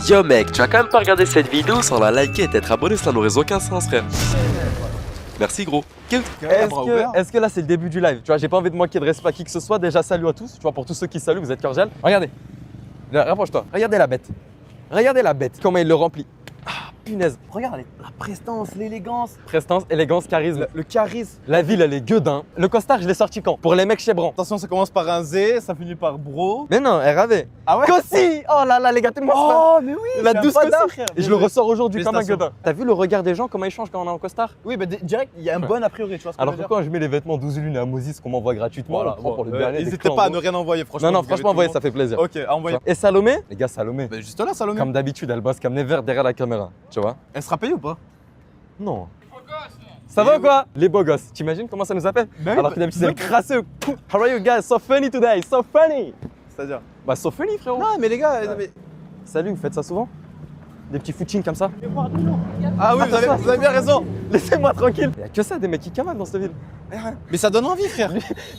Yo mec, tu vas quand même pas regarder cette vidéo sans la liker et t'être abonné, ça n'aurait aucun sens frère. Merci gros. Est-ce que là c'est le début du live? Tu vois, j'ai pas envie de manquer de respect à qui que ce soit. Déjà salut à tous, tu vois, pour tous ceux qui saluent, vous êtes cordial. Regardez, là, rapproche-toi, regardez la bête. Regardez la bête, comment il le remplit. Ah, punaise, regardez, la prestance, l'élégance. Prestance, élégance, charisme. Le charisme. La ville, elle est gueudin. Le costard, je l'ai sorti quand? Pour les mecs chez Bran. Attention, ça commence par un Z, ça finit par bro. Mais non, RAV. Ah ouais? Cossi! Oh là là, les gars, tellement Oh, mais oui! la douce Cossi, Cossi. Et je le ressors aujourd'hui comme un Félicitations. gueudin. T'as vu le regard des gens, comment ils changent quand on est en costard? Oui, bah direct, il y a un bon a priori, tu vois ce que Alors je veux pourquoi je mets les vêtements 12 lunes et à Moses qu'on m'envoie gratuitement? dire. On prend pour le dernier. N'hésitez pas à ne rien envoyer, franchement. Non, vous franchement, avez envoyez, tout ça fait plaisir. le monde. Ok, à envoyer. Et Salomé? Les gars, Salomé. Bah juste là, Salomé. Comme d'habitude, elle bosse comme never derrière la caméra, tu vois? Elle sera payée ou pas? Non. Ça va ou quoi? Les beaux gosses. T'imagines comment ça nous appelle? Bah oui, Alors que d'habitude, c'est le crasseux. How are you guys? So funny today, so funny. C'est-à-dire? Bah, so funny, frérot. Non, mais les gars, mais... Salut, vous faites ça souvent? Des petits footings comme ça? Ah oui, vous avez bien raison. Laissez-moi tranquille. Il y a que ça, des mecs qui cavalent dans cette ville. Mais ça donne envie, frère.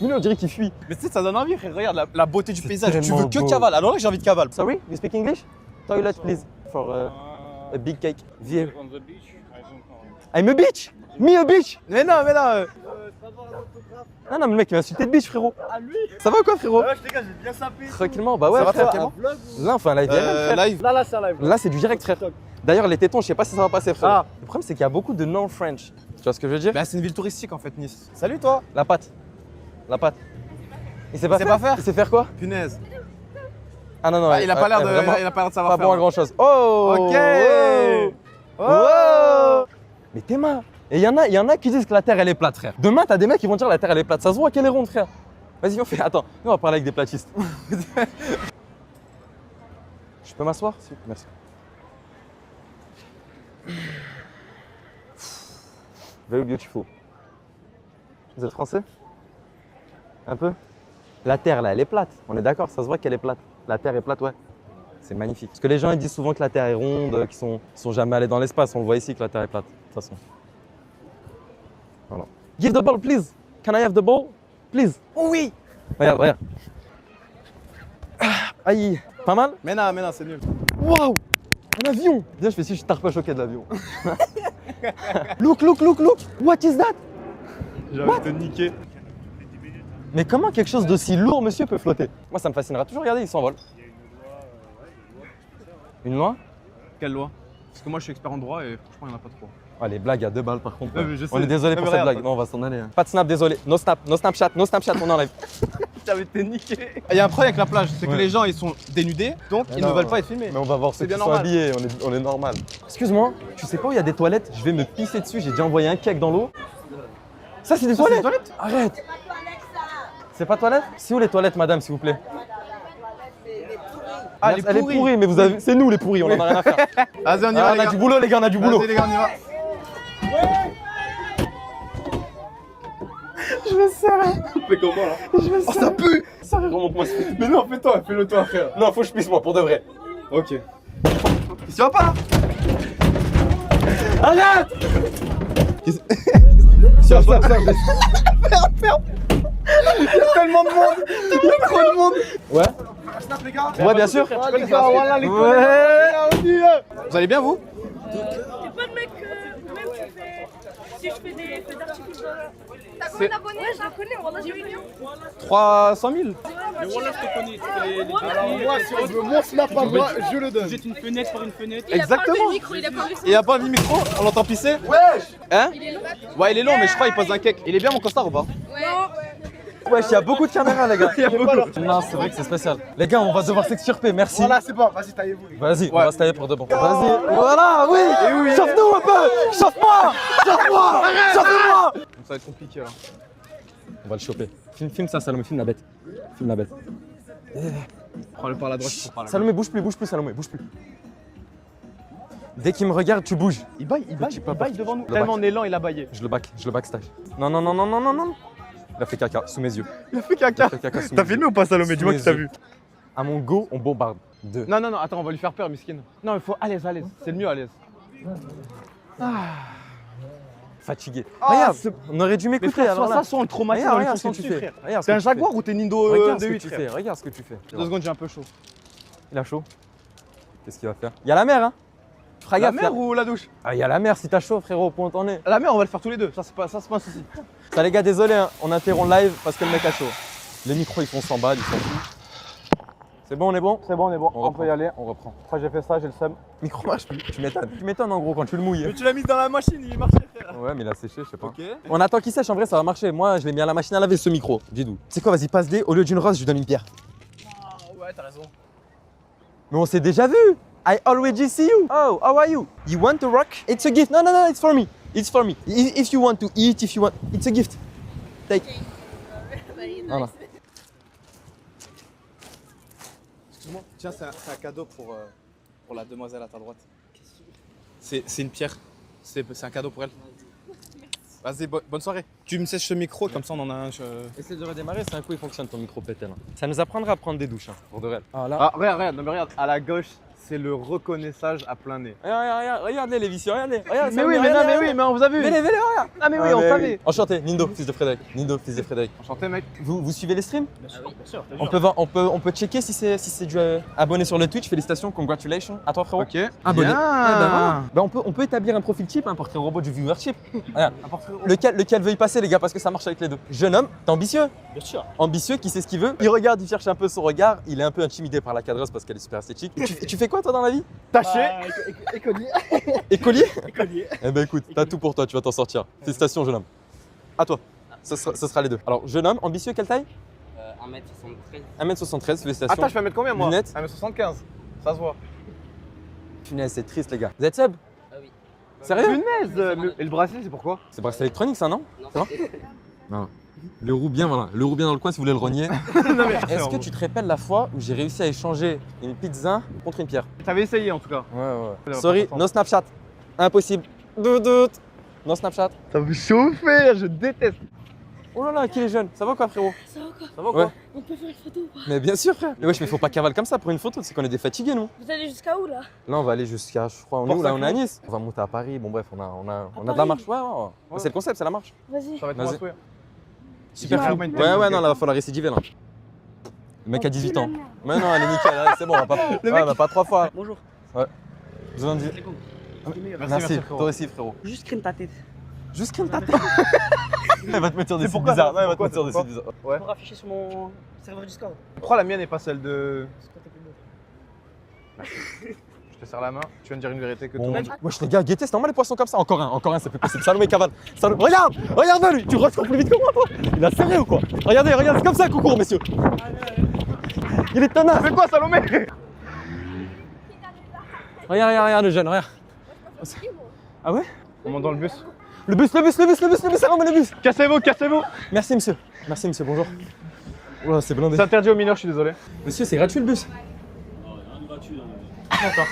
Mais non, on dirait qu'ils fuient. Mais tu sais, ça donne envie, frère. Regarde la beauté du C'est paysage. Tu tellement veux que beau. cavale. Alors là, j'ai envie de cavale. Sorry, you speak English? Toilet, please. For a big cake. Here. On the beach, I don't know. I'm a bitch! Me a bitch! Mais non, mais là. Non, non, mais le mec il m'a insulté de bitch, frérot. Ah, lui? Ça va ou quoi, frérot? Ouais, les gars, j'ai bien sapé. Tranquillement, bah ouais, Ça va frère. tranquillement? Là, on fait un live IRL, frère. Live. Là, c'est un live. Là, c'est du direct, frère. D'ailleurs, les tétons, je sais pas si ça va passer, frère. Ah. Le problème, c'est qu'il y a beaucoup de non-French. Tu vois ce que je veux dire? Bah, c'est une ville touristique en fait, Nice. Salut toi. La pâte. La pâte. Il sait pas sait faire? pas faire Il sait faire quoi? Punaise. Ah non, non, Ah, il a pas l'air de, vraiment il a pas l'air de savoir pas faire. bon à grand chose. Oh! Ok. Oh! Oh! Mais t'es marre. Et il y en a qui disent que la terre elle est plate, frère. Demain, t'as des mecs qui vont dire la terre elle est plate. Ça se voit qu'elle est ronde, frère. Vas-y, on fait. Attends, nous on va parler avec des platistes. Je peux m'asseoir? Si, merci. Very beautiful. Vous êtes français? Un peu? La terre là, elle est plate. On est d'accord, ça se voit qu'elle est plate. La terre est plate, ouais. C'est magnifique. Parce que les gens ils disent souvent que la terre est ronde, qu'ils sont jamais allés dans l'espace. On le voit ici que la terre est plate, de toute façon. Voilà. Give the ball, please. Can I have the ball? Please. Oh oui. Regarde, regarde. Ah, aïe. Pas mal? Mais non, c'est nul. Waouh! Un avion! Déjà, je fais si je t'arpe pas choqué de l'avion. Look, look, look, look! What is that? J'ai envie de te niquer. Mais comment quelque chose d'aussi lourd, monsieur, peut flotter? Moi, ça me fascinera toujours. Regardez, il s'envole. Une loi? Quelle loi? Parce que moi je suis expert en droit et franchement il n'y en a pas trop. Ah, les blagues à 2 balles par contre. Ouais, mais je sais. On est désolé Ouais, pour mais cette regarde, blague. Non, on va s'en aller. Hein. Pas de snap, désolé. No snap, no Snapchat, on enlève. J'avais été niqué. Il y a un problème avec la plage, c'est que Ouais. les gens ils sont dénudés donc ils ne non, veulent pas être filmés. Mais on va voir ceux C'est qui bien sont normal. habillés, on est normal. Excuse-moi, tu sais pas où il y a des toilettes? Je vais me pisser dessus, j'ai déjà envoyé un cake dans l'eau. Ça, c'est des Ça, c'est des toilettes? Arrête! C'est pas toilette? C'est où les toilettes, madame, s'il vous plaît? Ah, Elle est pourrie, mais vous avez... c'est nous les pourris, on en a rien à faire. Vas-y on y Ah, va on les a gars. du boulot, les gars, on a du boulot. Vas-y les gars on y va. Je me sers, Fais comment là? je me Oh ça pue. Ça remonte-moi ce Mais non fais-toi, fais-le toi frère. Non, faut que je pisse moi, pour de vrai. Ok. Tu vas pas là? Arrête! Tiens, Merde. Il y a tellement de monde. Il y a trop de monde. Ouais? Snap les gars. Ouais, bien sûr. Les gars, voilà les Ouais. Vous allez bien vous? T'es pas le mec, même tu fais. Si je fais des feux d'artifice dans la. T'as combien d'abonnés? Ouais, je la connais, voilà, j'ai vu bien. 300 000. Mais voilà, je te connais. Tu fais les Alors, défis. moi, si on veut mon snap à moi, je le Vous êtes une fenêtre par une fenêtre. Il a pas Exactement. le micro, il a pas le Et y a pas de micro, on l'entend pisser? Wesh! Hein? Il est long. Ouais, il est long, mais je crois qu'il pose un cake. Il est bien mon costard ou pas? Ouais. Wesh, il y a beaucoup de caméras, les gars. Il y a beaucoup. Non, c'est vrai que c'est spécial. Les gars, on va devoir s'extirper, merci. c'est bon, vas-y, taillez-vous. Vas-y, on Ouais. va se tailler pour de bon. Vas-y. Voilà, oui! Chauffe-nous un peu! Chauffe-moi! Chauffe-moi! Chauffe-moi! Ça va être compliqué là. On va le choper. Filme ça, Salomé, filme la bête. Filme la bête. Prends-le par la droite, je prends par la Salomé, bouge plus, Salomé, bouge plus. Dès qu'il me regarde, tu bouges. Il baille devant nous. Le Tellement back. en élan, il a baillé. Je le backstage. Non, non, non, non, non, non, non. Il a fait caca sous mes yeux. Il a fait caca. Il a fait caca sous T'as mes filmé yeux. ou pas Salomé? Dis-moi Sous que t'as mes vu. yeux. À mon go, on bombarde. 2. Non, attends, on va lui faire peur, miskin. Non, il faut à l'aise. C'est le mieux à l'aise. Fatigué. Ah, Regarde, c'est- on aurait dû Mais m'écouter frère, alors soit là. ça, soit on le traumatise, Regarde, on lui regarde fonce ce que tu dessus, fais. frère. Regarde ce C'est que un tu fais. Jaguar ou t'es Nindo Regarde ce que D8, tu frère? fais, regarde ce que tu fais. 2 secondes, j'ai un peu chaud. Il a chaud. Qu'est-ce qu'il va faire? Il y a la mer, hein? Tu feras La gaffe. mer ou la douche? Ah, il y a la mer si t'as chaud, frérot, point t'en es. La mer, on va le faire tous les deux. Ça, c'est pas un souci. Ça, les gars, désolé, hein, on interrompt live parce que le mec a chaud. Les micros, ils font 100 balles, ils s'en foutent. C'est bon, on est bon? C'est bon, on est bon. On On reprend. peut y aller. On reprend. Après, j'ai fait ça, j'ai le seum. Micro marche plus. Tu m'étonnes. Tu m'étonnes en gros quand tu le mouilles. Mais tu l'as mis dans la machine, il marchait, frère. Ouais, mais il a séché, je sais pas. Ok. On attend qu'il sèche, en vrai, ça va marcher. Moi, je l'ai mis à la machine à laver ce micro. Dis-nous. C'est quoi, vas-y, passe des. Au lieu d'une rose, je lui donne une pierre. Ah, ouais, t'as raison. Mais on s'est déjà vu. I already see you. Oh, how are you? You want a rock? It's a gift. No, no, no, it's for me. It's for me. If you want to eat, if you want, it's a gift. Take. Voilà. Excuse-moi, tiens, c'est un cadeau pour la demoiselle à ta droite. C'est une pierre. C'est un cadeau pour elle. Vas-y, bonne soirée. Tu me sèches ce micro, comme ça on en a un. Essaye de redémarrer, c'est un coup, il fonctionne ton micro pétel. Ça nous apprendra à prendre des douches, hein, pour de vrai. Ah là. Ah, regarde, non mais regarde, à la gauche, c'est le reconnaissage à plein nez. Regardez les vicieux, regardez. Regarde, Mais oui, mais non, mais oui, mais on vous a vu. Venez, regarde. Ah, mais oui, on savait. Enchanté, Nindo, fils de Frédéric. Nindo, fils de Frédéric. Enchanté, mec. Vous suivez les streams? Bien sûr. On peut checker si c'est du abonné sur le Twitch. Félicitations, congratulations. À toi, frérot. Ok. Abonné. Bien. Voilà. on peut établir un profil type, un portrait robot du viewership. Regarde. Lequel veut y passer, les gars, parce que ça marche avec les deux. Jeune homme, t'es ambitieux. Bien sûr. Ambitieux, qui sait ce qu'il veut. Il regarde, il cherche un peu son regard. Il est un peu intimidé par la cadreuse parce qu'elle est super esthétique. Tu fais quoi, toi, dans la vie? Taché. Écolier. Écolier? Écolier. Eh ben écoute, t'as tout pour toi, tu vas t'en sortir. Félicitations, jeune homme. À toi. Ce sera les deux. Alors, jeune homme, ambitieux, quelle taille? 1m73. 1m73, félicitations. Attends, je vais mettre combien, moi? Lunettes. 1m75. Ça se voit. Punaise, c'est triste, les gars. Vous êtes sub? Ah oui. Sérieux? Punaise. Et le bracelet, c'est pourquoi? C'est bracelet électronique, ça, non? Non, Ça va? Non. Le roux bien, voilà. Le roux bien dans le coin si vous voulez le renier. Est-ce que tu te rappelles la fois où j'ai réussi à échanger une pizza contre une pierre? T'avais essayé en tout cas. Ouais. Sorry, no Snapchat. Impossible. Doute. No Snapchat. Ça vous chauffer, je déteste. Oh là là, qui est jeune? Ça va quoi, frérot? Ça va quoi? Ça va quoi? Ouais. On peut faire une photo ou pas? Mais bien sûr, frère. Mais wesh, mais faut pas cavaler comme ça pour une photo, c'est qu'on est des fatigués, nous. Vous allez jusqu'à où là? Là, on va aller jusqu'à, je crois, on est où là? On est à Nice. On va monter à Paris. Bon, bref, on a de la Paris? marche. Ouais. C'est le concept, c'est la marche. Vas-y. Ça va être Vas-y. construire. Super Ouais, fou. ouais, Ouais, non, là, va falloir récidiver, là. Le mec a 18 ans. Mais non, elle est nickel, allez, c'est bon, on va pas. Ouais, bah, pas 3 fois. Bonjour. Vous en dites. Merci, frérot. toi aussi, frérot. Juste crime ta tête. Juste qu'elle tape. Elle va te mettre sur des sites pourquoi bizarres. ça? Ouais, elle va te Pourquoi mettre sur des ça? sites bizarres. Ouais. Pour afficher sur mon serveur Discord. Pourquoi la mienne n'est pas celle de. C'est quoi tes plus beau? Je te serre la main, tu viens de dire une vérité que Bon, tout le monde. wesh les gars, guettez, c'est normal les poissons comme ça. Encore un, c'est plus possible. Salomé cavale. Regarde lui, tu retournes plus vite que moi, toi. Il a serré ou quoi? Regardez, c'est comme ça qu'on court, messieurs. Il est tenace. C'est quoi, Salomé? Regarde le jeune, regarde. Ah ouais? On monte dans le bus. Le bus, Salomé, le bus. Cassez-vous. Merci monsieur, bonjour. Oula, c'est blindé. C'est interdit aux mineurs, je suis désolé. Monsieur, c'est gratuit le bus? D'accord.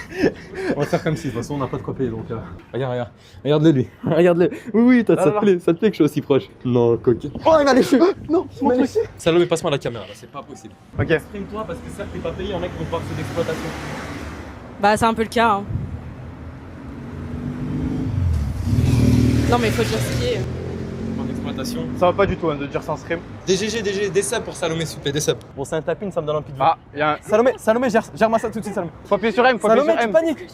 On va faire comme si, de toute façon on n'a pas de quoi payer donc. Regarde-le lui. Regarde-le. Oui, ça te plaît que je suis aussi proche. Non, coquin. Oh, il m'a léché. Non, il m'a léché. Salomé, passe-moi la caméra là, c'est pas possible. Ok. Exprime-toi parce que ça, t'es pas payé, en mec, pour partir d'exploitation. Bah, c'est un peu le cas. Hein. Non, mais il faut dire ce qui est. En exploitation. Ça va pas du tout hein, de dire sans stream. DGG, des subs pour Salomé, s'il vous plaît, des subs. Bon, c'est un tapin, ça me donne envie de vue. Ah, y'a un. Salomé, gère-moi ça tout de suite, Salomé. Faut appuyer sur M, faut appuyer Salomé, sur tu M. paniques.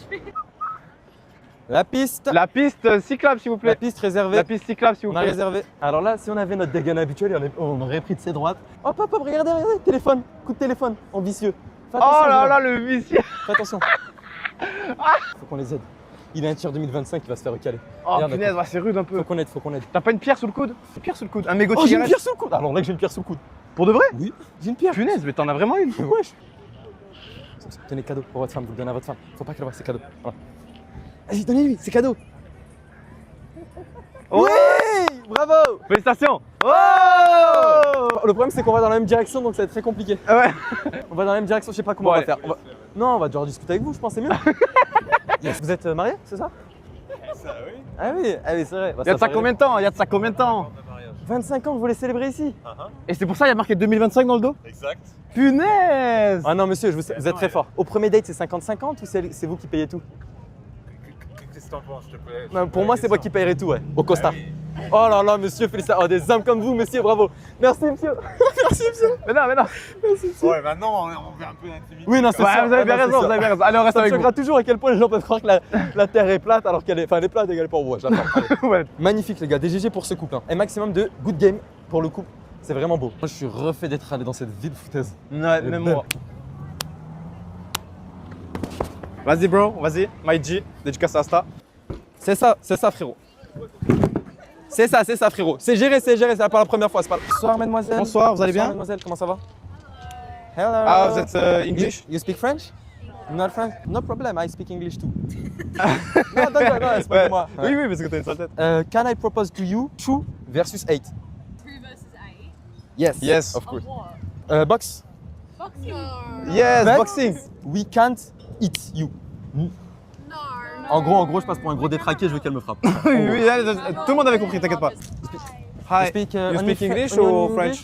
La piste. La piste cyclable, s'il vous La plaît. piste réservée. La piste cyclable, s'il vous On a plaît. réservé. Alors là, si on avait notre dégaine habituelle, on aurait pris de ses droites. Hop, regardez, téléphone, coup de téléphone, ambitieux. Fais attention, Oh là jeune là, homme. le vicieux. Fais attention. Faut qu'on les aide. Il a un tir 2025 qui va se faire recaler. Oh Regarde, punaise, ouais, c'est rude un peu. Faut qu'on aide. T'as pas une pierre sous le coude? Une pierre sous le coude. Un mégot de Oh, j'ai une cigarette. pierre sous le coude. Alors là, j'ai une pierre sous le coude. Pour de vrai? Oui, j'ai une pierre. Punaise, mais t'en as vraiment une. Wesh. Tenez cadeau pour votre femme, vous le donnez à votre femme. Faut pas qu'elle voie, c'est cadeau. Voilà. Allez, donnez-lui, c'est cadeau. Ouais. Bravo. Félicitations. Oh. Le problème, c'est qu'on va dans la même direction, donc ça va être très compliqué. Ah ouais. On va dans la même direction, je sais pas comment Bon, on va faire. Non, on va devoir discuter avec vous, je pense, c'est mieux. Yes. Vous êtes mariés, c'est ça? Ça, oui. Ah oui, c'est vrai. Bah, Y'a de ça fait combien de temps? Y'a de ça combien de temps? 25 ans que vous voulez célébrer ici? Et c'est pour ça qu'il y a marqué 2025 dans le dos? Exact. Punaise. Ah non, monsieur, vous êtes très fort. Au premier date, c'est 50-50 ou c'est vous qui payez tout? Qu'est-ce que t'en penses, s'il te plaît? Non, pour moi, c'est moi qui paierai tout, ouais. Au costard. Oh là là, monsieur, félicitations. Oh, des hommes comme vous, monsieur, bravo. Merci, monsieur. Merci, monsieur. Mais non. Merci, monsieur. Ouais, maintenant, on fait un peu d'intimité. Oui, non, c'est ça. vous avez bien raison, vous avez bien raison. Allez, on reste Ça me avec vous. choquera toujours à quel point les gens peuvent croire que la Terre est plate alors qu'elle est. Enfin, elle est plate et qu'elle est pas en bois. J'adore. Ouais. Magnifique, les gars. Des GG pour ce couple. Un maximum de good game pour le couple. C'est vraiment beau. Moi, je suis refait d'être allé dans cette ville foutaise. Ouais, Les même belles. moi. Vas-y, bro, vas-y. My G, dédicace à Asta. C'est ça, frérot. C'est ça, frérot. C'est géré, c'est pas la première fois. C'est pas... Bonsoir, mademoiselle. Bonsoir, vous allez bien? Mademoiselle, comment ça va? Hello. Ah, vous êtes English? You speak French? Not French? No problem, I speak English too. non, c'est pas Ouais. pour moi. Oui, parce que t'as une sale tête. Can I propose to you 2 versus 8? 3 versus 8. Yes. Yes. Of course. What? Box. Boxing. Yes, But boxing. We can't eat you. No. En gros, je passe pour un gros détraqué, je veux qu'elle me frappe. Oui, allez, tout le monde avait compris, t'inquiète pas. Hi. speak, You only speak Fr- English only ou English? French?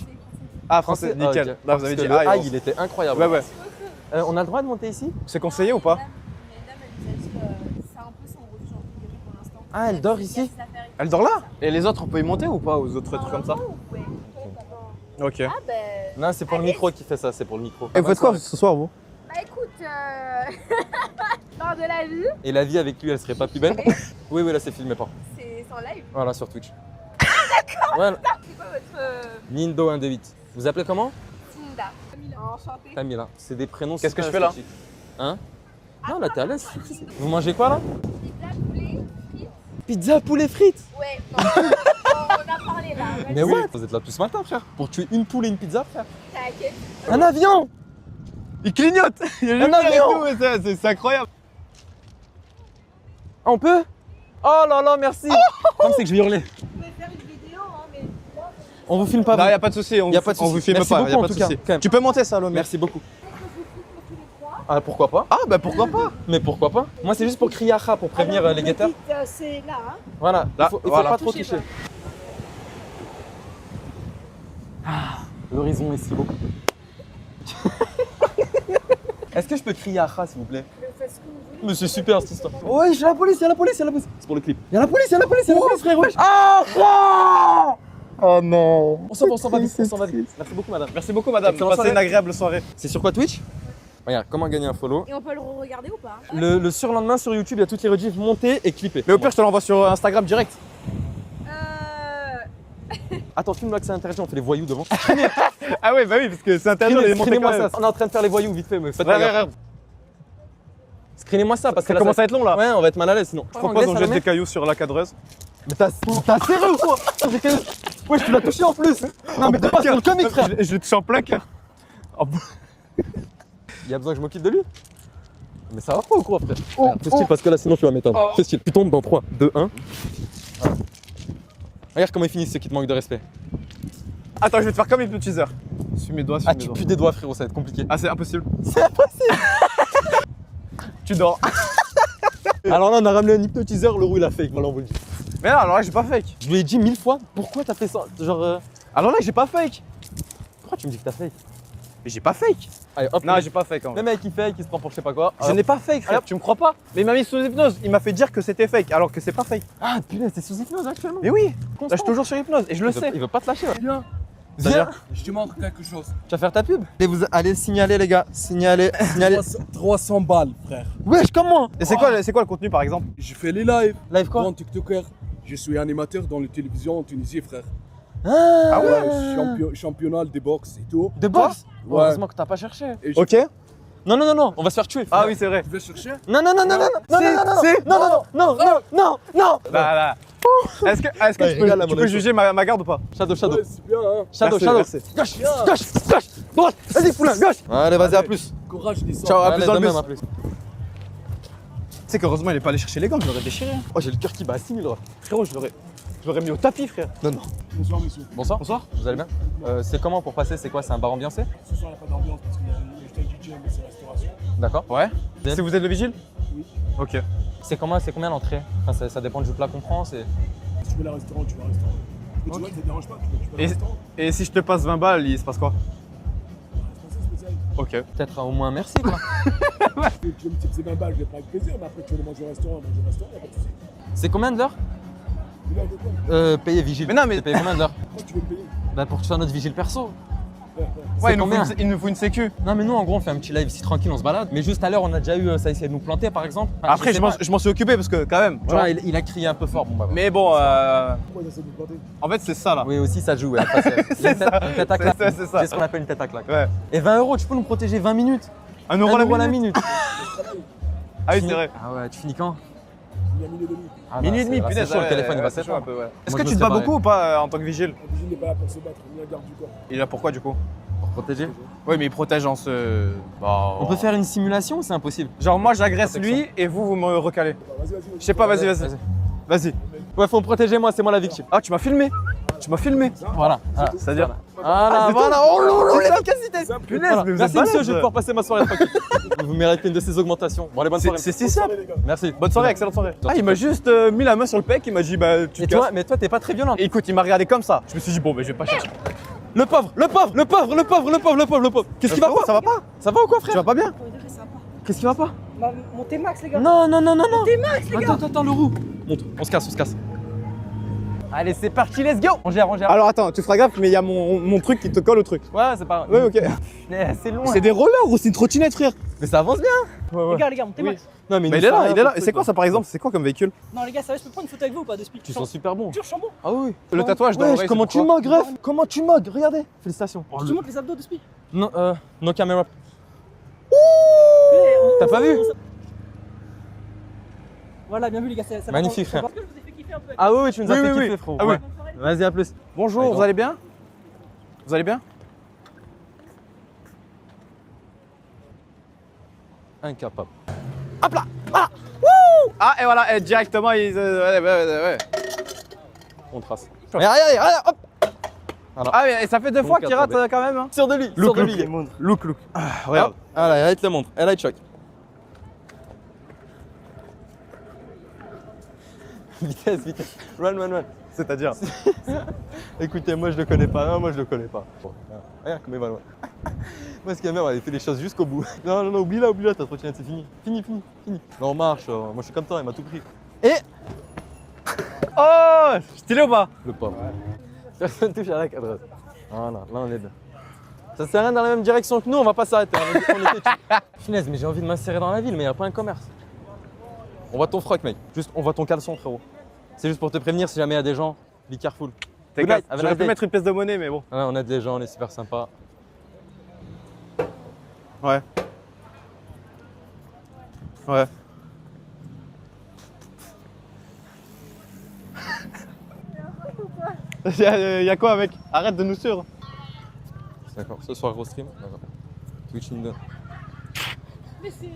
Ah, français, Ah, nickel. ok. Là, vous Parce avez que dit le ah. aïe, il était incroyable. Ouais. On a le droit de monter ici? C'est conseillé ou pas? Mesdames, elles disaient que c'est un peu son refuge en priori pour l'instant. Ah, elle dort ici? Elle dort là? Et les autres, on peut y monter ou pas aux autres trucs comme ça? Ouais. Ok. Ah ben. Non, c'est pour le micro qui fait ça, c'est pour le micro. Et vous faites quoi ce soir, vous? Bah écoute, lors de la vie, Et la vie avec lui, elle serait pas plus belle? Oui, là c'est filmé pas. c'est en live. Voilà, sur Twitch. D'accord. Voilà. C'est quoi votre Nindo 1D8. Vous appelez comment? Tinda? Enchantée. Camilla. C'est des prénoms. Qu'est-ce que super je fais là? esthétiques. Hein? Non, là t'es à l'aise. Vous mangez quoi là? Pizza, poulet, frites. Pizza, poulet, frites. Ouais, non, on a parlé là. Mais ouais, vous êtes là depuis ce matin, frère. Pour tuer une poule et une pizza, frère. T'inquiète. Un avion! Il clignote! Il y a Un une lumière et avion! tout, c'est incroyable! Ah, on peut? Oh là là, merci! Le problème, c'est que je vais hurler. Vous pouvez faire une vidéo, hein, mais. On vous filme pas. Non, vous. y a pas de souci, on Y a pas de vous souci. filme Merci pas, beaucoup, y a en pas de tout cas, souci. quand même. Tu peux monter ça, Lomé? Merci beaucoup. Ah, pourquoi pas? Ah, bah pourquoi pas? Mais pourquoi pas? Moi, c'est juste pour crier Acha, pour prévenir les guetteurs. C'est là, hein. Voilà, Là, il faut voilà. pas trop toucher. Ah, l'horizon est si beau. Est-ce que je peux crier Acha, s'il vous plaît? Faites ce que vous voulez. Mais c'est super cette histoire. Ouais, j'ai la police, il y a la police, il y a la police. C'est pour le clip. Il y a la police, il y a la police, il y a la police, frère, wesh. Ah! Oh non! On s'en va vite, on s'en va vite. Merci beaucoup, madame. Merci beaucoup, madame. Excellente Passez soirée. une agréable soirée. C'est sur quoi, Twitch? Regarde, comment gagner un follow. Et on peut le re-regarder ou pas? Le surlendemain sur YouTube, il y a toutes les rediffs montées et clippées. Mais au pire, je te l'envoie sur Instagram direct. Attends, filme-moi que c'est intéressant, on fait les voyous devant. Ah ouais, bah oui, parce que c'est intéressant de les montrer Screenez-moi quand même. ça. On est en train de faire les voyous vite fait, mais faites pas Ouais, gaffe. ouais. Screenez-moi ça parce que Ça là, commence à être long là. Ouais, on va être mal à l'aise sinon. Je propose qu'on jette des cailloux sur la cadreuse. Mais t'as serré ou quoi? Ouais, tu l'as touché en plus. Non, mais t'es pas sur le comique, frère. Je l'ai touché en plein cœur. Il y a besoin que je m'occupe de lui? Mais ça va pas ou quoi, frère? Fais style parce que là, sinon tu vas m'éteindre. Fais style. Tu tombes dans 3, 2, 1. Voilà. Regarde comment ils finissent ceux qui te manquent de respect. Attends, je vais te faire comme hypnotiseur. Suis mes doigts, suis Ah, mes tu doigts. pues des doigts, frérot, ça va être compliqué. Ah, c'est impossible. C'est impossible. Tu dors. Alors là, on a ramené un hypnotiseur, le roux il a fake, voilà, on vous le dit. Mais non, alors là, j'ai pas fake. Je lui ai dit 1000 fois, pourquoi t'as fait ça? Genre, Alors là, j'ai pas fake. pourquoi tu me dis que t'as fake? Mais j'ai pas fake. Allez, hop, Non, j'ai pas fake en le vrai. mec il fake, il se prend pour je sais pas quoi. Je n'ai pas fake, frère. Hop. Tu me crois pas? Mais il m'a mis sous hypnose. Il m'a fait dire que c'était fake, alors que c'est pas fake. Ah, punaise, t'es sous hypnose actuellement? Mais oui, là, je Constant. suis toujours sur hypnose et je le sais. Il veut pas te lâcher, là. Viens, Viens, je te montre quelque chose. tu vas faire ta pub? Allez signaler les gars, signaler. 300 balles, frère. Wesh, comme moi! Et c'est quoi le contenu par exemple? Je fais les lives. Live quoi? Grand TikToker. Je suis animateur dans la télévision en Tunisie, frère. Ah Ouais, championnat de boxe et tout. De boxe? Ouais. Heureusement que t'as pas cherché. Et je Ok. Non, on va se faire tuer. Ah oui, c'est vrai. Tu veux chercher? Non, Non, là. Est-ce que Ouais, tu regarde là, peux mon ami. juger ma garde ou pas? Shadow. Ouais, c'est bien, hein. Shadow. Merci. Gauche, droite, vas-y, poulain, gauche. Allez, vas-y, à plus. Courage, les Ciao, à plus dans le bus. à plus. Tu sais qu'heureusement il est pas allé chercher les gants, je l'aurais déchiré. Oh, j'ai le cœur qui bat à 6000 là. Frérot, je l'aurais mis au tapis, frère. Bonsoir, monsieur. Bonsoir. Bonsoir. Vous allez bien? C'est comment pour passer? C'est quoi? C'est un bar ambiancé? Ce soir, il n'y a pas d'ambiance parce que j'étais DJ, mais c'est restauration. D'accord. Ouais. Si vous êtes le vigile? Oui. Ok. C'est combien l'entrée? Enfin, ça dépend du plat qu'on prend. C'est... Si tu veux le restaurant, tu vas au restaurant. Mais tu vois, ça te dérange pas, tu peux Et, le restaurant. et si je te passe 20 balles, il se passe quoi? Restauration spéciale. Ok. Peut-être au moins merci quoi. Tu veux me tipser 20 balles, je vais pas avec plaisir, mais après tu veux manger au restaurant, y a pas de souci. C'est combien de l'heure? Il a de quoi? Payer vigile. Mais non, mais- C'est payé combien de l'heure? Pourquoi tu veux me payer? Bah pour que tu sois notre vigile perso. Ouais, combien il nous faut une sécu. Non mais nous en gros on fait un petit live ici tranquille, on se balade. Mais juste à l'heure on a déjà eu ça essayé de nous planter par exemple. Enfin, Après, sais pas. je m'en suis occupé parce que quand même. tu Voilà, vois. il a crié un peu fort. Bon, bah, voilà. Mais bon, Pourquoi il essaie de me planter? en fait, c'est ça là. Oui aussi ça joue. Ouais. Après, c'est une tête à claque. C'est ça. C'est ce qu'on appelle une tête à claque. Ouais. Et 20 €, tu peux nous protéger 20 minutes. 1 1 euro euro la la minute. minute. Ah oui, c'est vrai. Ah ouais, tu finis quand? Il y a minuit et demi. Ah, Minuit et bah, demi, c'est- punaise. c'est chaud, le ouais, téléphone il va ouais, c'est chaud un s'éteindre. peu, ouais. Est-ce Moi, que je tu me te bats séparais. beaucoup ou pas en tant que vigile? Le vigile n'est pas là pour se battre, ni un garde du corps. Il est là pourquoi du coup? Pour protéger. Oui, mais il protège en ce. Bah, On peut faire une simulation ou c'est impossible? Genre, moi j'agresse Protection. lui et vous me recalez. Vas-y. Je sais pas, vas-y. Vas-y. Ouais, faut me protéger moi, c'est moi la victime. Ah, tu m'as filmé. Tu m'as filmé. Voilà. C'est-à-dire. Voilà, c'est voilà. tout. Oh là là, L'efficacité. Punaise, voilà. mais vous Merci êtes monsieur, balèze. je vais pouvoir passer ma soirée tranquille. Vous méritez une de ces augmentations. Bon, allez, bonne soirée. C'est si simple. Merci. Bonne soirée, excellente soirée. Ah, il m'a juste mis la main sur le pec, il m'a dit bah tu Et te casses. toi, mais toi, t'es pas très violent. Et écoute, il m'a regardé comme ça. Je me suis dit bon, mais je vais pas chercher. Le pauvre. Qu'est-ce qui va pas? Ça va pas? Ça va ou quoi, Tu frère? vas pas bien? Qu'est-ce qui va pas? Bah, montez max, les gars. Non. Montez max, les gars. Attends, le roux. Monte, on se casse. Allez, c'est parti, let's go. On gère. Alors attends, tu feras gaffe, mais il y a mon truc qui te colle au truc. Ouais, c'est pas. Ouais, ok. C'est loin. C'est des rollers ou c'est une trottinette, frère? Mais ça avance bien. Les gars, montez max. Non, Mais il est là. Et c'est quoi ça par exemple? C'est quoi comme véhicule? Non, les gars, ça va, je peux prendre une photo avec vous ou pas de speed? Tu sens super bon. Jure, je suis en bon. Ah oui. Le tatouage dans Ouais, l'oreille, comment c'est tu pourquoi mogues, ref? Comment tu mogues? Regardez. Félicitations. Je te montre les abdos de speed. Non, no camera. T'as pas vu? Voilà, bien vu, les gars. Ça Magnifique, frère. Parce que je vous ai fait kiffer un peu. Ah oui, tu nous as Oui, fait oui, kiffer, oui. frérot. Ah oui. Ouais. Vas-y, à plus. Bonjour, Allez, vous allez bien? Vous allez bien? Incapable. Hop là! Ah! Wouh! Ah, et voilà, et directement, ils. Ouais. On trace. Regarde, hop. Ah, mais ça fait deux fois qu'il rate attendez. quand même. Hein. Sur de lui. Look, sur de look. lui. Look. Ah, regarde. Hop. Allez, elle te le montre. Elle te choque. Vitesse. Run. C'est-à-dire. Écoutez, moi je le connais pas. Non, moi je le connais pas. Bon, regarde comme il va loin. Moi, ce qu'il y a même, elle fait les choses jusqu'au bout. Non, oublie là, ta trottinette, c'est fini. Fini. Non, on marche. Moi je suis comme toi, il m'a tout pris. Et Oh! Stylé ou pas? le pauvre. Personne touche à la cadreuse. Voilà, là on est bien. Ça sert à rien dans la même direction que nous, on va pas s'arrêter. On était Finesse, mais j'ai envie de m'insérer dans la ville, mais il n'y a pas un commerce. On voit ton froc, mec. Juste, on voit ton caleçon, frérot. C'est juste pour te prévenir si jamais il y a des gens. Be careful. Good night, have a J'aurais nice pu day. mettre une pièce de monnaie, mais bon. Ouais, on aide les gens, on est super sympa. Ouais. Il y a quoi, mec? Arrête de nous suivre. D'accord, ce soir gros stream. D'accord. Twitch Lindon. Mais c'est.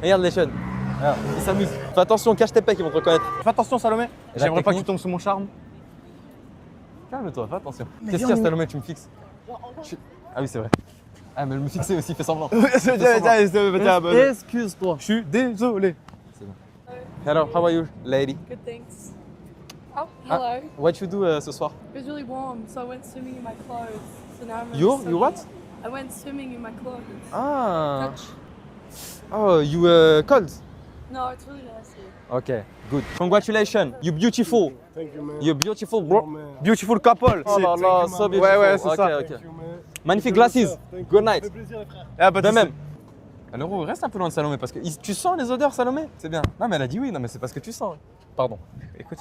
Regarde les jeunes. Regarde, ils s'amusent. Fais attention, cache tes pecs, ils vont te reconnaître. Fais attention, Salomé. la J'aimerais pas que technique. tu tombes sous mon charme. Calme-toi, fais attention. Mais Qu'est-ce viens, qu'il y a, on- Salomé, tu me fixes? Ah oui, c'est vrai. Ah, mais me fixer aussi, fais semblant. Excuse-toi. Je suis désolé. Hello, how are you, lady? Good, thanks. Oh, Ah. hello. What you do ce soir? It was really warm, so I went swimming in my clothes. So now I'm You soaking. what? I went swimming in my clothes. Ah. Touch. Oh, you cold? No, it's really nice here. Okay, good. Congratulations, you beautiful. Thank you, man. You beautiful, bro. man. Beautiful couple. Oh là là, Thank you, so man. beautiful. Ouais, c'est Ok, ça. ok. Thank you, man. Magnifique glasses. Good night. Ça fait plaisir, les frères. Ah, bah, De même. Alors, reste un peu loin de Salomé parce que tu sens les odeurs, Salomé? C'est bien. Non, mais elle a dit oui, non, mais c'est parce que tu sens. Pardon. Écoute.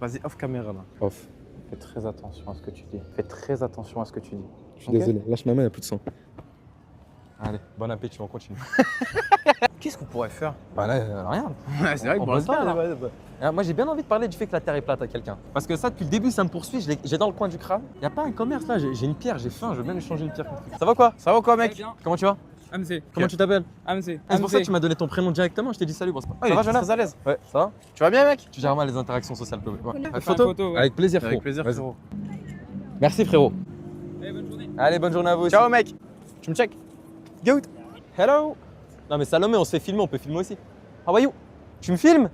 Vas-y, off caméra là. Off. Fais très attention à ce que tu dis. Fais très attention à ce que tu dis. Je suis désolé, lâche ma main, il n'y a plus de sang. Allez, bon appétit, on continue. Qu'est-ce qu'on pourrait faire? Bah là, rien. Ouais, c'est vrai On que bosse bien, là. ouais. Ah, moi, j'ai bien envie de parler du fait que la Terre est plate à quelqu'un. Parce que ça, depuis le début, ça me poursuit. J'ai dans le coin du crâne. Il n'y a pas un commerce là. J'ai une pierre, j'ai faim. Je veux bien échanger une pierre contre lui. Ça va quoi? Ça va ou quoi, mec? Comment tu vas? AMC. Comment tu t'appelles? AMC. C'est pour ça que tu m'as donné ton prénom directement. Je t'ai dit salut, bon, il ça va, est Jonas? très à l'aise. Ouais, ça va? Tu vas bien, mec? Tu gères mal les interactions sociales, peu. Ouais. Faire Une photo? ouais. Avec plaisir, frérot. Avec plaisir, Vas-y. frérot. Merci, frérot. Allez, bonne journée. Allez, bonne journée à vous aussi. Ciao, mec. Tu me check? Good. Hello. Non, mais Salomé, on se fait filmer, on peut filmer aussi. How are you? Tu me filmes?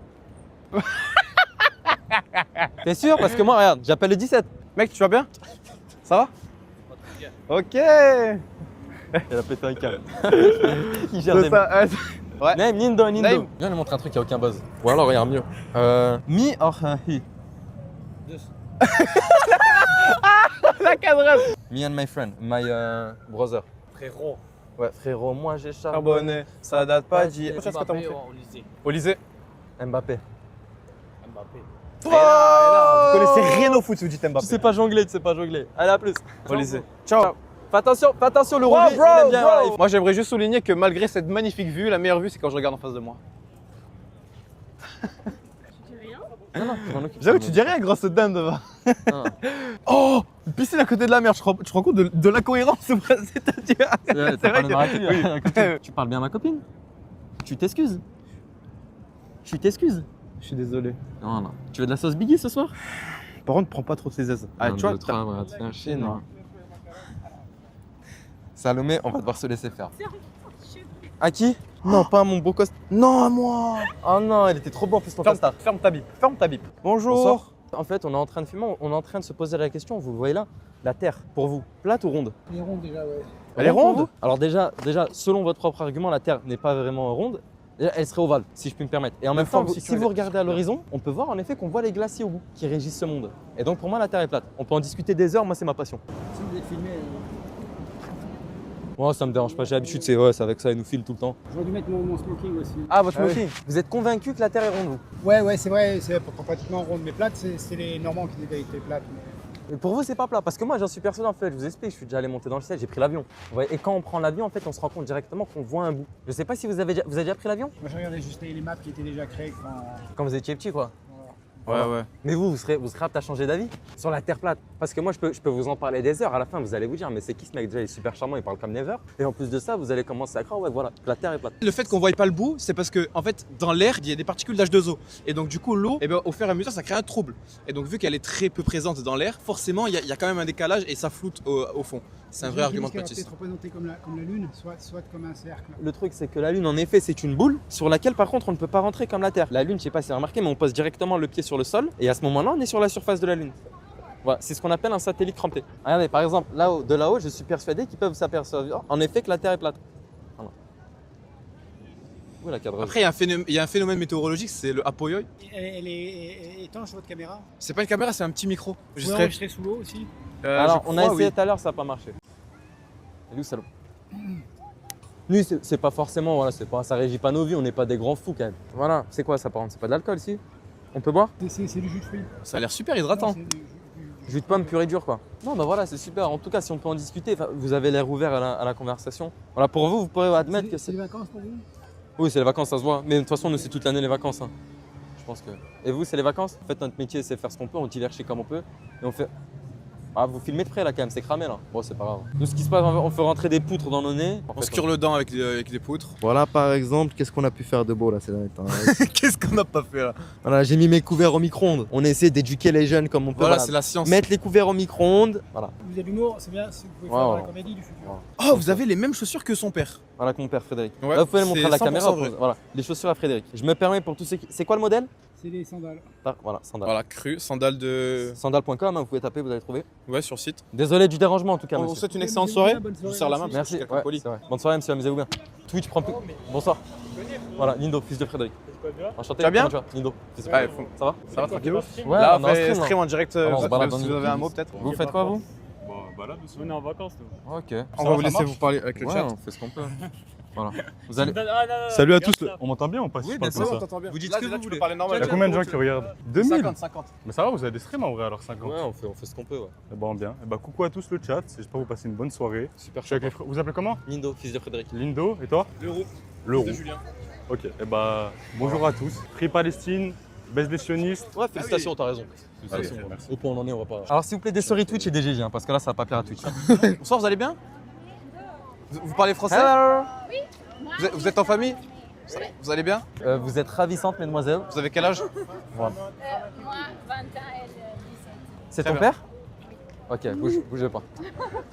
T'es sûr? Parce que moi, regarde, j'appelle le 17. Mec, tu vas bien? Ça va? Ok. Il a pété un câble. Il gère des ça, ouais. Name, Nindo. Name. Viens lui montrer un truc qui a aucun buzz. Ou alors regarde mieux. Me or he? La cadresse. Me and my friend, my brother. Frérot. Ouais, frérot, moi j'ai charbonné. Charbonné, ça date pas d'hier. Mbappé Qu'est-ce que t'as montré au lycée. Au lycée. Mbappé. Mbappé. Et là, vous connaissez rien au foot si vous dites Mbappé. Tu sais pas jongler, Allez, à plus. Au lycée. Ciao. Fais attention, le Oh, rugby, il aime bien, voilà, Moi j'aimerais juste souligner que malgré cette magnifique vue, la meilleure vue c'est quand je regarde en face de moi. Non, je m'en occupe. J'avoue, tu dis rien, grosse dame devant. Non. Oh, une piscine à côté de la mer, je te rends compte de l'incohérence, c'est-à-dire. C'est vrai vrai que- que... Tu parles bien à ma copine. Tu t'excuses. Je suis désolé. Non. Tu veux de la sauce Biggie ce soir? Par contre, prends pas trop tes aises. Ah, tu vois, non. Salomé, on va devoir se laisser faire. À qui? Non, pas à mon beau costume. Non, à moi. Oh non, il était trop bon en plus ton costard. Ferme ta bip. Bonjour. Bonsoir. En fait, on est en train de fumer, on est en train de se poser la question, vous le voyez là, la Terre, pour vous, plate ou ronde? Les ronds déjà, ouais. Elle est ronde? Alors déjà, selon votre propre argument, la Terre n'est pas vraiment ronde. Déjà, elle serait ovale, si je puis me permettre. Et en même temps, forme, si tu si veux vous dire. regardez à l'horizon, on peut voir en effet qu'on voit les glaciers au bout, qui régissent ce monde. Et donc pour moi, la Terre est plate. On peut en discuter des heures, moi c'est ma passion. Si vous êtes filmé, Moi ça me dérange pas, j'ai l'habitude, c'est avec ça, ils nous filent tout le temps. j'aurais dû mettre mon smoking aussi. Ah, votre Ah oui. smoking. Vous êtes convaincu que la Terre est ronde, vous? Ouais, c'est vrai, c'est pratiquement ronde, mais plate, c'est les Normands qui disent qu'elle était plate. Et pour vous, c'est pas plat, parce que moi j'en suis persuadé en fait, je vous explique, je suis déjà allé monter dans le ciel, j'ai pris l'avion. Vous voyez, et quand on prend l'avion, en fait, on se rend compte directement qu'on voit un bout. Je sais pas si vous avez déjà pris l'avion? Moi, je regardais juste les maps qui étaient déjà créées. Quand vous étiez petit, quoi. Ouais. Mais vous serez apte à changer d'avis sur la Terre plate. Parce que moi, je peux vous en parler des heures. À la fin, vous allez vous dire, mais c'est qui ce mec? Déjà, il est super charmant, il parle comme Never. Et en plus de ça, vous allez commencer à croire, ouais, voilà, la Terre est plate. Le fait qu'on voie pas le bout, c'est parce que en fait, dans l'air, il y a des particules d'H2O. Et donc du coup, l'eau, au fur et à mesure, ça crée un trouble. Et donc vu qu'elle est très peu présente dans l'air, forcément, il y a quand même un décalage et ça floute au fond. C'est un vrai argument de qu'elle va Patis. peut-être représentée comme la Lune, soit comme un cercle. Le truc, c'est que la Lune, en effet, c'est une boule sur laquelle, par contre, on ne peut pas rentrer comme la Terre. La Lune, je sais pas si vous avez remarqué, mais on pose directement le pied sur le sol. Et à ce moment-là, on est sur la surface de la Lune. Voilà, c'est ce qu'on appelle un satellite crampé. Regardez, par exemple, là-haut, de là-haut, je suis persuadé qu'ils peuvent s'apercevoir, en effet, que la Terre est plate. Voilà. Où est la cadreuse? Après, il y a un phénomène météorologique, c'est le apoyoï. Elle est étanche, votre caméra? C'est pas une caméra, c'est un petit micro. Vous pouvez enregistrer sous l'eau aussi? Alors, on a essayé tout à l'heure, ça n'a pas marché. Elle est où, salaud? Lui, c'est pas forcément, voilà, ça régit pas nos vies, on n'est pas des grands fous quand même. Voilà, c'est quoi ça par exemple? C'est pas de l'alcool ici? On peut boire? C'est du jus de fruits. Ça a l'air super hydratant. Non, c'est du Jus de pomme pur et dur quoi. Non bah voilà, c'est super. En tout cas, si on peut en discuter, vous avez l'air ouvert à la conversation. Voilà, pour vous, vous pourrez admettre que C'est c'est... les vacances pour vous? Oui, c'est les vacances, ça se voit. Mais de toute façon, nous, c'est toute l'année les vacances. Hein. Je pense que... Et vous, c'est les vacances? En fait, notre métier, c'est faire ce qu'on peut, on divertit comme on peut. Et on fait... Ah, vous filmez de près là quand même, c'est cramé là. Bon, c'est pas grave. Nous, ce qui se passe, on fait rentrer des poutres dans nos nez. On se cure le dent avec des poutres. Voilà, par exemple, qu'est-ce qu'on a pu faire de beau là ces derniers temps? Qu'est-ce qu'on n'a pas fait là? Voilà, j'ai mis mes couverts au micro-ondes. On essaie d'éduquer les jeunes comme on peut. Voilà, c'est la science. Mettre les couverts au micro-ondes. Voilà. Vous avez l'humour, c'est bien, vous pouvez Ouais, faire ouais. la comédie du futur. Oh, vous avez les mêmes chaussures que son père. Voilà, que mon père Frédéric. Ouais, Là, vous pouvez le montrer à la c'est caméra. 100% vrai. Voilà, les chaussures à Frédéric. Je me permets pour tous ceux qui. C'est quoi le modèle? C'est des sandales. Ah, voilà, sandales. Voilà, cru, sandales de. Sandales.com, hein, vous pouvez taper, vous allez trouver. Ouais, sur site. Désolé du dérangement en tout cas, On vous monsieur. souhaite une excellente soirée. Bonne Je soirée, vous serre la main. merci. parce que Merci. je suis quelqu'un de poli. C'est vrai. Bonne soirée, monsieur, amusez-vous bien. Twitch prend plus. Bonsoir. Voilà, Lindo, fils de Frédéric. Enchanté. Tu vas bien? Comment tu vas Lindo, fils de Ouais, Frédéric. Ça va? Ça va tranquille? Ouais, Là, on on est en fait stream, stream en direct. Alors, on se balade Si dans vous une avez un coulisses. mot peut-être. Vous faites quoi vous? On est en vacances, nous. Ok. On va vous laisser vous parler avec le Ouais, chat. on fait ce qu'on peut. Voilà. Vous allez. Salut à tous. On m'entend bien ou pas? Oui, Je bien parle sûr, comme on ça. t'entend bien. Vous dites Là, ce que déjà, vous tu voulez. peux parler normal. Il y a combien de gens qui regardent? 2000. 50. Mais ça va, vous avez des streams en vrai alors 50. Ouais, on fait ce qu'on peut. Ouais. Eh ben bien. Eh ben, coucou à tous le chat. J'espère que vous passez une bonne soirée. Super. Je suis avec les frères. Vous appelez comment? Lindo, fils de Frédéric. Lindo et toi? L'euro. Leroux. De Julien. Ok. Eh ben bonjour à tous. Free Palestine, baisse des sionistes. Ouais, félicitations, t'as raison. Allez, merci. Au point on en est, on va pas. Alors s'il vous plaît, des stories Twitch et des GG, hein, parce que là ça va pas plaire à Twitch. Bonsoir, vous allez bien? Vous parlez français? Vous êtes en famille? Vous allez bien? Vous êtes ravissante, mesdemoiselles. Vous avez quel âge? Moi, 20 ans, elle 17. C'est Très ton bien. père? Ok, bougez pas.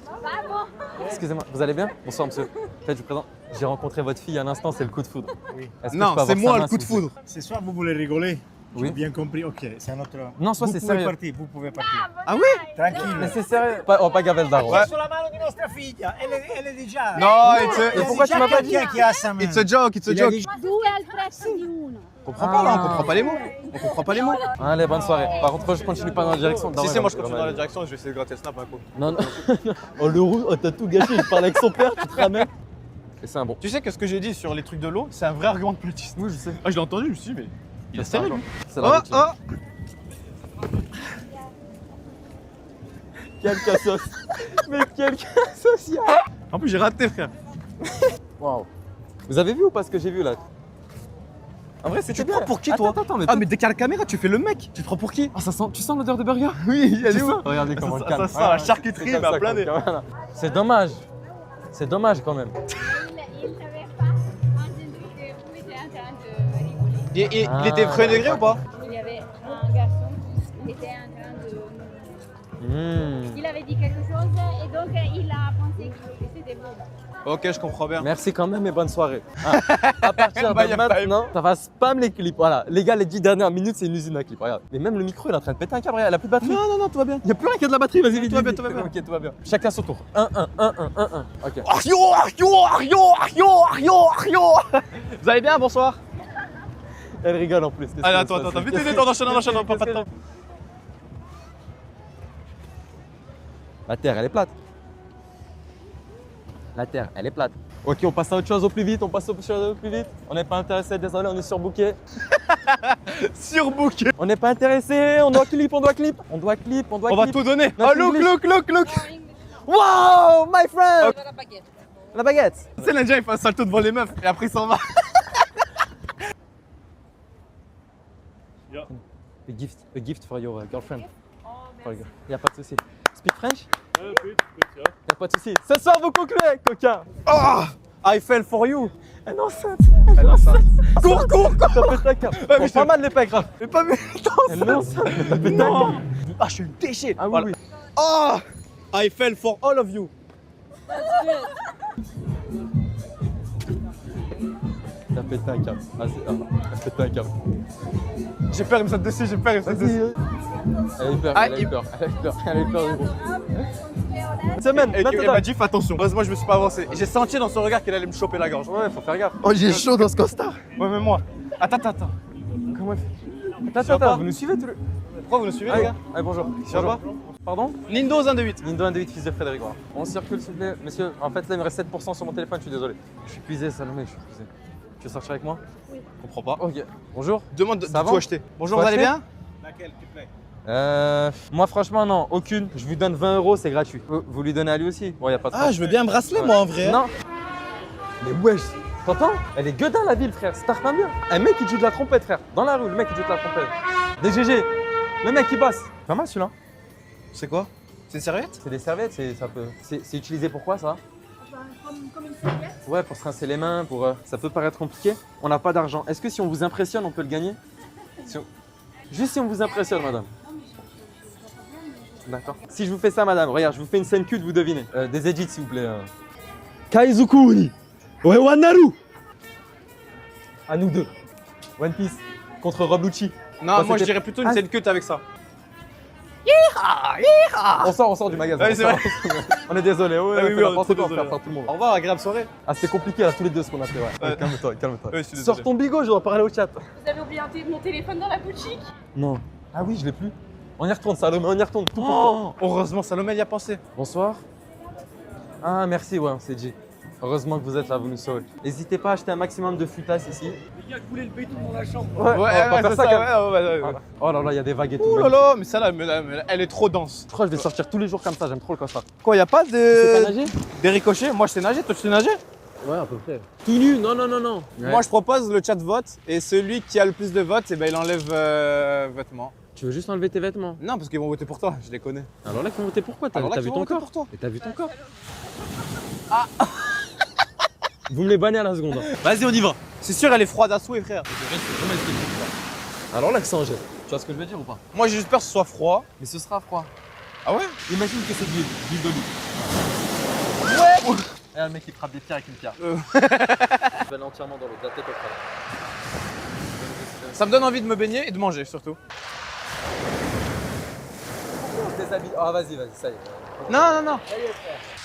Pardon. Excusez-moi, vous allez bien? Bonsoir monsieur. En fait, je vous présente. J'ai rencontré votre fille à l'instant, c'est le coup de foudre. Oui. Est-ce que je Non, peux avoir c'est sa moi main, le coup de s'il vous plaît? foudre. Ce soir, vous voulez rigoler? Oui. J'ai bien compris, ok, c'est un autre. Non, soit c'est sérieux. Vous pouvez partir. Ah oui? Tranquille. Mais c'est sérieux. On va pas gaver le daron. Ouais. Sur la mano di nostra figlia, elle est déjà. Non, Et pourquoi tu m'as pas dit? Qui a sa main? it's a joke, it's a joke. Due al prezzo di uno. On comprend pas là, on comprend pas les mots. On comprend pas les mots. Allez, bonne soirée. Par contre, je continue pas dans la direction. Si, si, moi je continue dans la direction, je vais essayer de gratter le snap un coup. Non, non. Oh, le roux, oh, t'as tout gâché. Il parle avec son père, tu te ramènes. Et c'est un bon. Tu sais que ce que j'ai dit sur les trucs de l'eau, c'est un vrai argument de platiste. Oui, je sais. Ah, je l'ai entendu, je me suis dit, mais il est sérieux lui. C'est Oh, la routine. oh! Quel cassos. Mais quel cassos, y'a. En plus, j'ai raté, frère. Waouh. Vous avez vu ou pas ce que j'ai vu là? En vrai, c'était Tu te bien. prends pour qui, toi? Attends, mais Ah, mais dès qu'il y a la caméra, tu fais le mec. Tu te prends pour qui? Ah, ça sent. Tu sens l'odeur de burger? Oui, elle est où? Regardez comment Ça- le calme. ça sent la charcuterie, C'est comme mais à ça plein qu'on- nez. voilà. C'est dommage. C'est dommage quand même. Il savait pas entendu que vous étiez en train de rigoler. Il était premier degré ou pas? Il y avait un garçon qui était en train de... Il avait dit quelque chose et donc il a pensé que c'était bon. Ok, je comprends bien. Merci quand même et bonne soirée. Ah, à partir Bah, de y a pas maintenant, ça va spam les clips. Voilà, les gars, les 10 dernières minutes, c'est une usine à clips. Regarde. Mais même le micro, il est en train de péter un câble. Regarde, elle a plus de batterie. Non, non, non, tout va bien. Il n'y a plus rien qui a de la batterie. Vas-y, vite. Tout va bien, vite, tout va vite. bien. Ok, tout va bien. Chacun son tour. 1-1, 1-1, 1-1. Ok. Vous allez bien, bonsoir. Elle rigole en plus. Qu'est-ce Allez, qui attends, se passe attends, vite, Qu'est-ce vite, que- on enchaîne, on prend pas de temps. La terre, elle est plate. La terre, elle est plate. Ok, on passe à autre chose au plus vite. On passe à autre chose au plus vite. On n'est pas intéressé, désolé, on est surbooké. Surbooké. On n'est pas intéressé, on doit clip, on doit clip. On doit clip, on doit On va clip. tout donner. Notre Oh, look, English. look, look, look. Wow, my friend. La baguette. La baguette. Tu sais, l'Indien, il fait un salto devant les meufs et après il s'en va. A gift for your girlfriend. Il n'y a pas de souci. Speak French? Il n'y a pas de souci. Ce soir, vous concluez, coquin. Oh, I fell for you. Elle est enceinte. elle est enceinte. Cours, cours, cours. T'as pété un câble. mais Bon, je- pas mal les pas grave. Mais pas mais Elle est enceinte. mais T'as pété un câble. Ah, je suis déchiré. Ah oui, Voilà. oui. Oh, I fell for all of you. T'as pété un câble. Ah, t'as pété un câble. J'ai peur, il me saute dessus, j'ai peur, il me saute dessus. Elle a eu peur, Ah, elle a eu peur. Elle a eu peur, elle a eu peur. gros. Et Semaine, elle m'a dit, fais attention. Heureusement, je me suis pas avancé. J'ai senti dans son regard qu'elle allait me choper la gorge. Ouais, faut faire gaffe. Oh, j'ai chaud dans ce costard. Ouais, même moi. Attends. Comment elle fait? Ça va Attends, pas vous nous suivez tous les... Pourquoi vous nous suivez, les Allez, gars? allez, bonjour. Ça va Bonjour. Pardon? Nindo 128. Nindo 128, fils de Frédéric. Voilà. On circule, s'il vous plaît. Monsieur, en fait, là, il me reste 7% sur mon téléphone, je suis désolé. Je suis épuisé, Salomé, je suis épuisé. Tu veux sortir avec moi? Je comprends pas. Ok. Bonjour. Demande de Ça va tout acheter. Bonjour, Tout vous allez acheter bien? Laquelle tu plais? Moi, franchement, non, aucune. Je vous donne 20 €, c'est gratuit. Vous lui donnez à lui aussi? Bon, y a pas de Ah, je veux bien un bracelet, moi, en vrai. Non. Mais wesh, t'entends? Elle est gueudin la ville, frère. C'est pas bien. Un mec qui joue de la trompette, frère. Dans la rue, le mec qui joue de la trompette. Des GG. Le mec qui passe. Pas mal celui-là. C'est quoi? C'est une serviette? C'est des serviettes, c'est utilisé pour quoi ça? Comme une serviette. Ouais, pour se rincer les mains, ça peut paraître compliqué. On n'a pas d'argent. Est-ce que si on vous impressionne, on peut le gagner? Juste si on vous impressionne, madame. D'accord. Si je vous fais ça, madame, regarde, je vous fais une scène cul, vous devinez. Des edits, s'il vous plaît. Kaizukuni. Ouais, Wanaru. À nous deux. One Piece contre Rob Lucci. Non, Bah, moi, je c'était- dirais plutôt une Ah, scène cut avec ça. On sort du magasin. Ouais, c'est on sort. On est désolé. Ouais, Ah oui, c'est oui, on est n'importe trop quoi, désolé. frère, par tout le monde. Au revoir, agréable soirée. Ah, c'était compliqué là, tous les deux ce qu'on a fait. Ouais. Ouais. Calme-toi, calme-toi. Ouais, je suis désolé. Sors ton bigot, je dois parler au chat. Vous avez oublié mon téléphone dans la boutique. Non. Ah oui, je l'ai plus. On y retourne, Salomé, on y retourne. Tout pour toi. Oh, heureusement, Salomé y a pensé. Bonsoir. Ah, merci, ouais, c'est dit. Heureusement que vous êtes là, vous nous sauvez. N'hésitez pas à acheter un maximum de futasse ici. Les gars, coulez le béton dans la chambre. Ouais, on va pas faire c'est ça, quand même. ouais. Voilà. Oh là là, il y a des vagues et tout. Oh là là, mais celle-là, elle est trop dense. Je crois que je vais sortir tous les jours comme ça, j'aime trop le costard. Quoi, y a pas Tu sais pas de. nager? Des ricochets? Moi, je sais nager, toi, tu sais nager? Ouais, à peu près. Tout nu? Non, non, non, non. Moi, je propose le chat vote et celui qui a le plus de votes, eh ben, il enlève vêtements. Tu veux juste enlever tes vêtements? Non, parce qu'ils vont voter pour toi, je les connais. Alors là, ils vont voter pourquoi? T'as Alors là, vu qu'ils ton vont voter corps? pour toi. Et t'as vu ton corps? Ah. Vous me les bannez à la seconde. Hein. Vas-y, on y va. C'est sûr, elle est froide à souhait, frère. Alors l'accent jette. Tu vois ce que je veux dire ou pas? Moi, j'ai juste peur que ce soit froid. Mais ce sera froid. Ah ouais? Imagine que c'est de l'huile d'olive. Ouais. Et un mec qui frappe des pierres avec une pierre. Je vais aller entièrement dans l'eau, de la tête au crâne. Ça me donne envie de me baigner et de manger surtout. Ah, vas-y, ça y est. Non.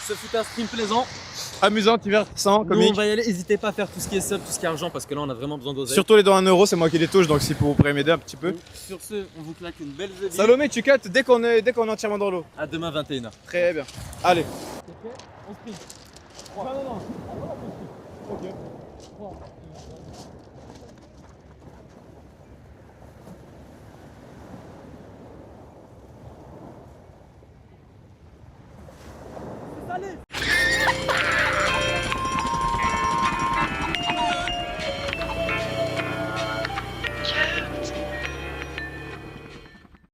Ce fut un stream plaisant. Amusant, divertissant, Nous, comique. on va y aller. N'hésitez pas à faire tout ce qui est sub, tout ce qui est argent, parce que là, on a vraiment besoin d'oseille. Surtout les dons à 1 euro, c'est moi qui les touche, donc si vous pourrez m'aider un petit peu. Sur ce, on vous claque une belle zébie. Salomé, tu cut dès qu'on est entièrement dans l'eau. À demain 21h. Très bien. Allez. On sprint. Non. Ok. 3.